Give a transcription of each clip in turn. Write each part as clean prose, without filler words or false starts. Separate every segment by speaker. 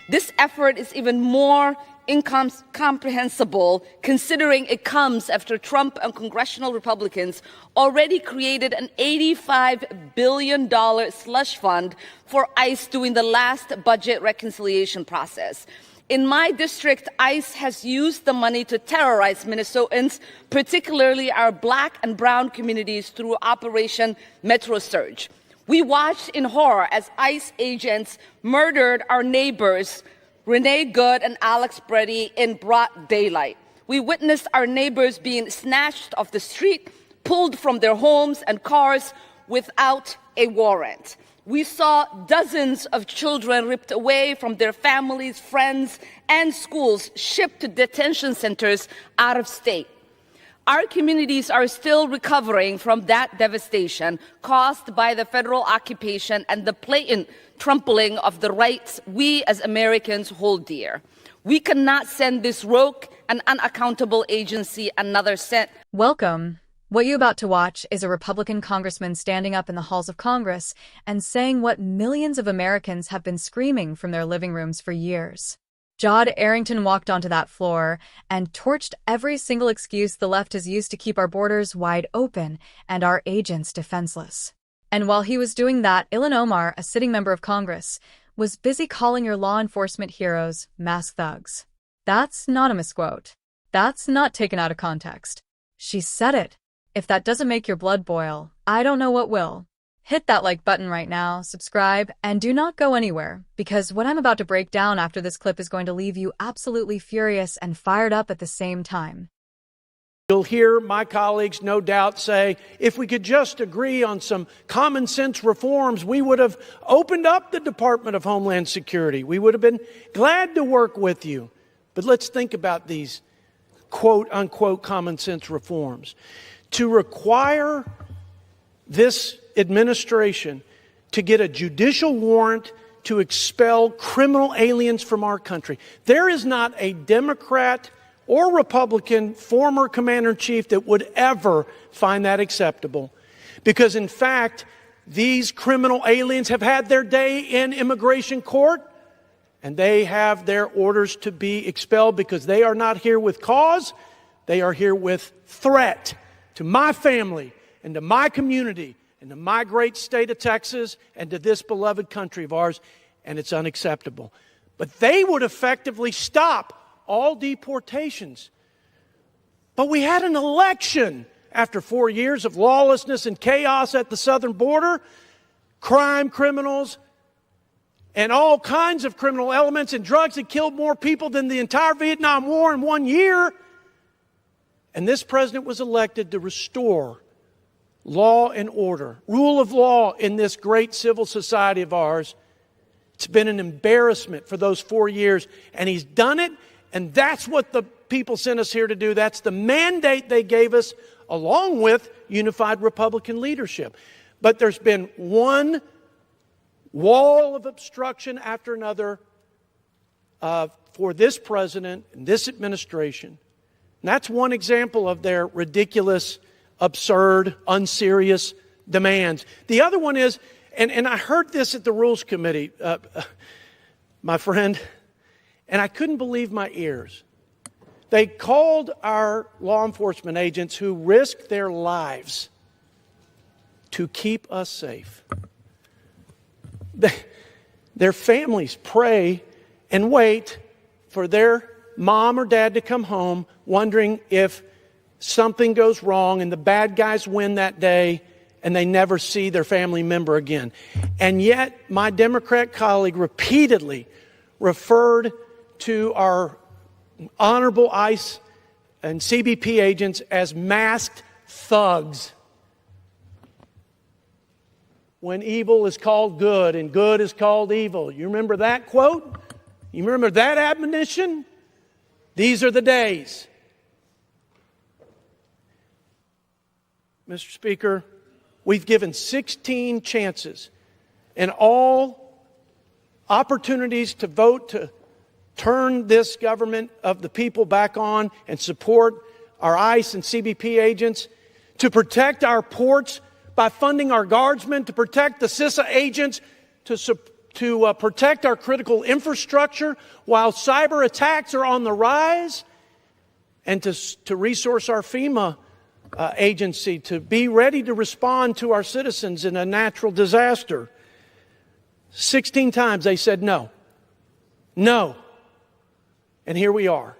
Speaker 1: This effort is even more incomprehensible considering it comes after Trump and congressional Republicans already created an $85 billion slush fund for ICE during the last budget reconciliation process. In my district, ICE has used the money to terrorize Minnesotans, particularly our Black and Brown communities, through Operation Metro Surge. We watched in horror as ICE agents murdered our neighbors, Renee Good and Alex Brady, in broad daylight. We witnessed our neighbors being snatched off the street, pulled from their homes and cars without a warrant. We saw dozens of children ripped away from their families, friends, and schools, shipped to detention centers out of state. Our communities are still recovering from that devastation caused by the federal occupation and the blatant trampling of the rights we as Americans hold dear. We cannot send this rogue and unaccountable agency another cent.
Speaker 2: Welcome. What you're about to watch is a Republican congressman standing up in the halls of Congress and saying what millions of Americans have been screaming from their living rooms for years. Jod Arrington walked onto that floor and torched every single excuse the left has used to keep our borders wide open and our agents defenseless. And while he was doing that, Ilhan Omar, a sitting member of Congress, was busy calling your law enforcement heroes mask thugs. That's not a misquote. That's not taken out of context. She said it. If that doesn't make your blood boil, I don't know what will. Hit that like button right now, subscribe, and do not go anywhere, because what I'm about to break down after this clip is going to leave you absolutely furious and fired up at the same time.
Speaker 3: You'll hear my colleagues no doubt say, if we could just agree on some common sense reforms, we would have opened up the Department of Homeland Security. We would have been glad to work with you. But let's think about these quote unquote common sense reforms. To require this administration to get a judicial warrant to expel criminal aliens from our country. There is not a Democrat or Republican former commander-in-chief that would ever find that acceptable. Because in fact, these criminal aliens have had their day in immigration court, and they have their orders to be expelled because they are not here with cause. They are here with threat to my family and to my community and to my great state of Texas and to this beloved country of ours, and it's unacceptable. But they would effectively stop all deportations. But we had an election after 4 years of lawlessness and chaos at the southern border, crime criminals, and all kinds of criminal elements and drugs that killed more people than the entire Vietnam War in 1 year. And this president was elected to restore law and order, rule of law in this great civil society of ours. It's been an embarrassment for those 4 years, and he's done it, and that's what the people sent us here to do. That's the mandate they gave us, along with unified Republican leadership. But there's been one wall of obstruction after another for this president and this administration. And that's one example of their ridiculous, absurd, unserious demands. The other one is, and I heard this at the Rules Committee, my friend, and I couldn't believe my ears. They called our law enforcement agents who risk their lives to keep us safe. Their families pray and wait for their mom or dad to come home, wondering if something goes wrong and the bad guys win that day and they never see their family member again. And yet my Democrat colleague repeatedly referred to our honorable ICE and CBP agents as masked thugs, when evil is called good and good is called evil. You remember that quote? You remember that admonition? These are the days. Mr. Speaker, we've given 16 chances and all opportunities to vote to turn this government of the people back on and support our ICE and CBP agents, to protect our ports by funding our guardsmen, to protect the CISA agents, to to protect our critical infrastructure while cyber attacks are on the rise, and to resource our FEMA agency to be ready to respond to our citizens in a natural disaster. 16 times they said no. No. And here we are.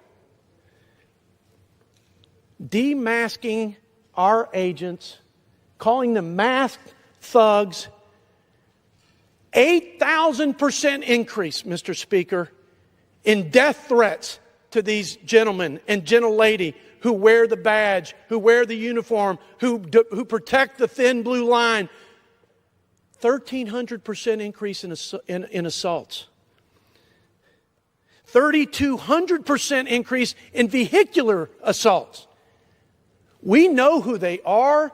Speaker 3: Demasking our agents, calling them masked thugs. 8,000% increase, Mr. Speaker, in death threats to these gentlemen and gentle lady who wear the badge, who wear the uniform, who protect the thin blue line. 1,300% increase in assaults. 3,200% increase in vehicular assaults. We know who they are.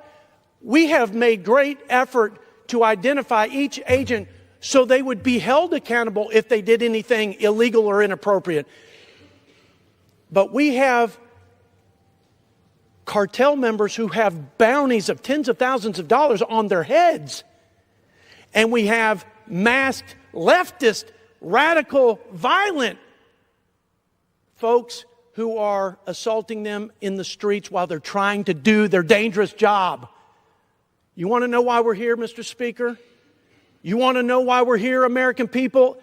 Speaker 3: We have made great effort to identify each agent so they would be held accountable if they did anything illegal or inappropriate. But we have cartel members who have bounties of tens of thousands of dollars on their heads. And we have masked, leftist, radical, violent folks who are assaulting them in the streets while they're trying to do their dangerous job. You want to know why we're here, Mr. Speaker? You want to know why we're here, American people?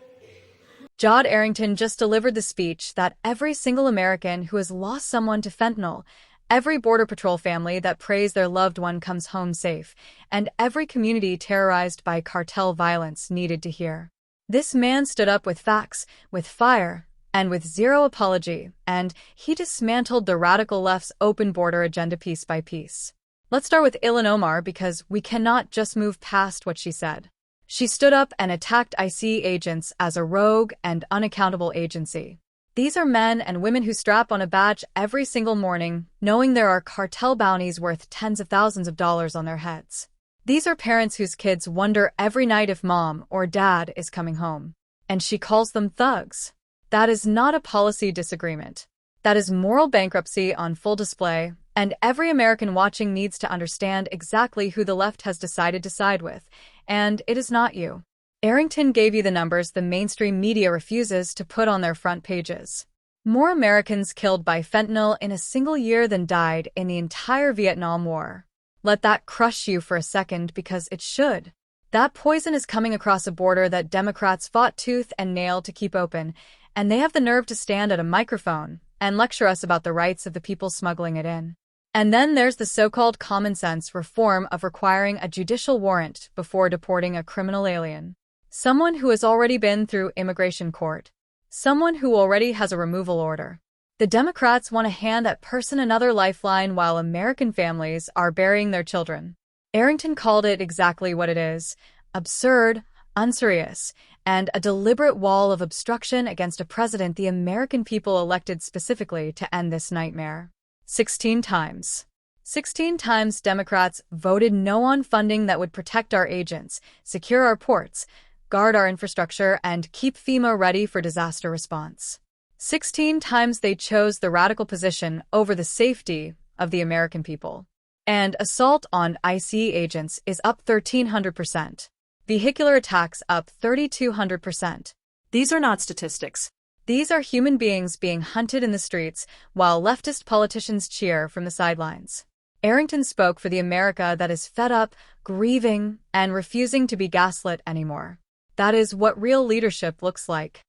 Speaker 2: Jod Arrington just delivered the speech that every single American who has lost someone to fentanyl, every Border Patrol family that prays their loved one comes home safe, and every community terrorized by cartel violence needed to hear. This man stood up with facts, with fire, and with zero apology, and he dismantled the radical left's open border agenda piece by piece. Let's start with Ilhan Omar, because we cannot just move past what she said. She stood up and attacked ICE agents as a rogue and unaccountable agency. These are men and women who strap on a badge every single morning, knowing there are cartel bounties worth tens of thousands of dollars on their heads. These are parents whose kids wonder every night if mom or dad is coming home. And she calls them thugs. That is not a policy disagreement. That is moral bankruptcy on full display, and every American watching needs to understand exactly who the left has decided to side with, and it is not you. Arrington gave you the numbers the mainstream media refuses to put on their front pages. More Americans killed by fentanyl in a single year than died in the entire Vietnam War. Let that crush you for a second, because it should. That poison is coming across a border that Democrats fought tooth and nail to keep open, and they have the nerve to stand at a microphone and lecture us about the rights of the people smuggling it in. And then there's the so-called common sense reform of requiring a judicial warrant before deporting a criminal alien. Someone who has already been through immigration court. Someone who already has a removal order. The Democrats want to hand that person another lifeline while American families are burying their children. Arrington called it exactly what it is: absurd, unserious, and a deliberate wall of obstruction against a president the American people elected specifically to end this nightmare. 16 times. 16 times Democrats voted no on funding that would protect our agents, secure our ports, guard our infrastructure, and keep FEMA ready for disaster response. 16 times they chose the radical position over the safety of the American people. And assault on ICE agents is up 1,300%. Vehicular attacks up 3,200%. These are not statistics. These are human beings being hunted in the streets while leftist politicians cheer from the sidelines. Arrington spoke for the America that is fed up, grieving, and refusing to be gaslit anymore. That is what real leadership looks like.